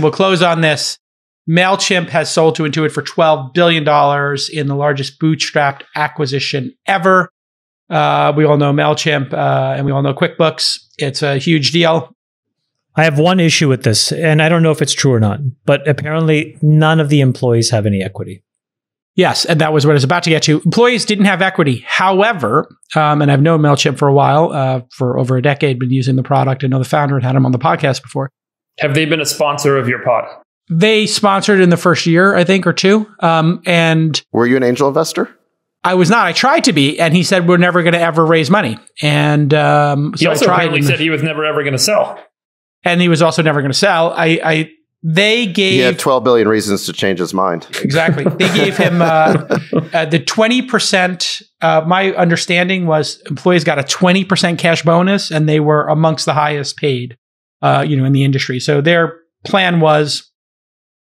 we'll close on this. Mailchimp has sold to Intuit for $12 billion in the largest bootstrapped acquisition ever. We all know Mailchimp and we all know QuickBooks. It's a huge deal. I have one issue with this, and I don't know if it's true or not, but apparently none of the employees have any equity. Yes, and that was what I was about to get to. Employees didn't have equity. However, and I've known Mailchimp for a while, for over a decade, been using the product. I know the founder and had him on the podcast before. Have they been a sponsor of your pod? They sponsored in the first year, I think, or two. And were you an angel investor? I was not. I tried to be, and he said we're never going to ever raise money. And he also apparently said he was never ever going to sell. And he was also never going to sell. They gave... He had 12 billion reasons to change his mind. Exactly. They gave him the 20%. My understanding was employees got a 20% cash bonus, and they were amongst the highest paid, in the industry. So their plan was,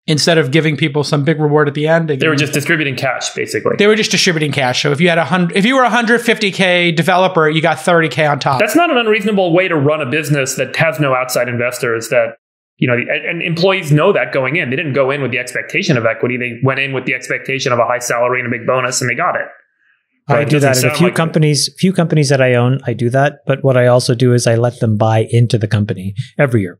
instead of giving people some big reward at the end, they were just distributing cash, basically. They were just distributing cash. So if you had if you were a 150K developer, you got 30K on top. That's not an unreasonable way to run a business that has no outside investors. That and employees know that going in. They didn't go in with the expectation of equity. They went in with the expectation of a high salary and a big bonus, and they got it. I do that in a few companies that I own. I do that, but what I also do is I let them buy into the company every year.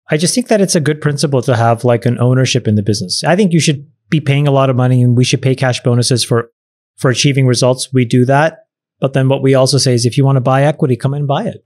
I just think that it's a good principle to have like an ownership in the business. I think you should be paying a lot of money, and we should pay cash bonuses for achieving results. We do that. But then what we also say is if you want to buy equity, come and buy it.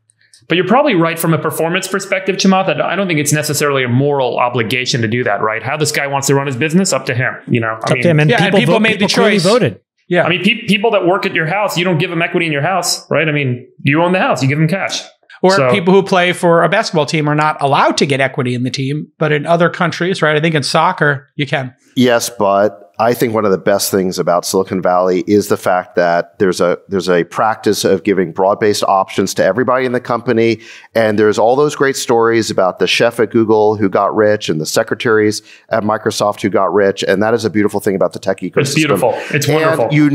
But you're probably right from a performance perspective, Chamath. I don't think it's necessarily a moral obligation to do that, right? How this guy wants to run his business, up to him. Up to him. And people made the choice. Voted. Yeah. I mean, people that work at your house, you don't give them equity in your house, right? I mean, you own the house, you give them cash. Or people who play for a basketball team are not allowed to get equity in the team, but in other countries, right? I think in soccer, you can. Yes, but I think one of the best things about Silicon Valley is the fact that there's a practice of giving broad-based options to everybody in the company. And there's all those great stories about the chef at Google who got rich and the secretaries at Microsoft who got rich. And that is a beautiful thing about the tech ecosystem. It's beautiful. It's wonderful. And you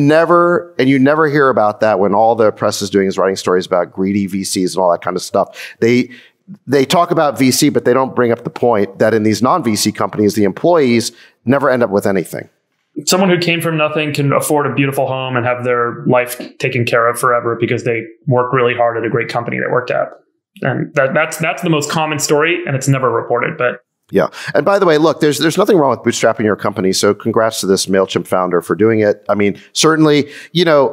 never hear about that when all the press is doing is writing stories about greedy VCs and all that kind of stuff. They talk about VC, but they don't bring up the point that in these non-VC companies, the employees never end up with anything. Someone who came from nothing can afford a beautiful home and have their life taken care of forever because they work really hard at a great company they worked at. And that's the most common story, and it's never reported. But yeah. And by the way, look, there's nothing wrong with bootstrapping your company. So congrats to this Mailchimp founder for doing it. I mean, certainly,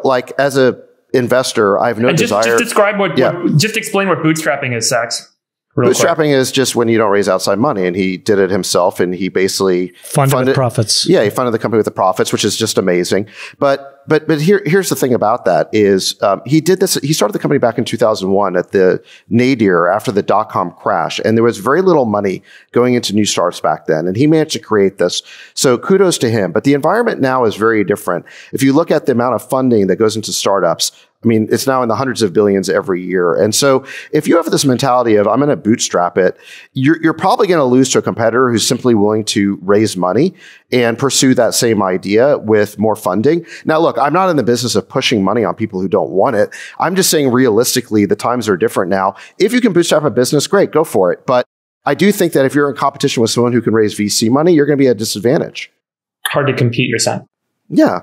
like as a investor, I have no desire. Just explain what bootstrapping is, Sacks. Bootstrapping is just when you don't raise outside money, and he did it himself, and he basically funded profits. Yeah, he funded the company with the profits, which is just amazing. But here's the thing about that is he did this. He started the company back in 2001 at the nadir after the dot-com crash, and there was very little money going into new startups back then, and he managed to create this. So kudos to him. But the environment now is very different. If you look at the amount of funding that goes into startups, I mean, it's now in the hundreds of billions every year. And so if you have this mentality of, I'm going to bootstrap it, you're probably going to lose to a competitor who's simply willing to raise money and pursue that same idea with more funding. Now, look, I'm not in the business of pushing money on people who don't want it. I'm just saying realistically, the times are different now. If you can bootstrap a business, great, go for it. But I do think that if you're in competition with someone who can raise VC money, you're going to be at a disadvantage. Hard to compete, you're saying? Yeah.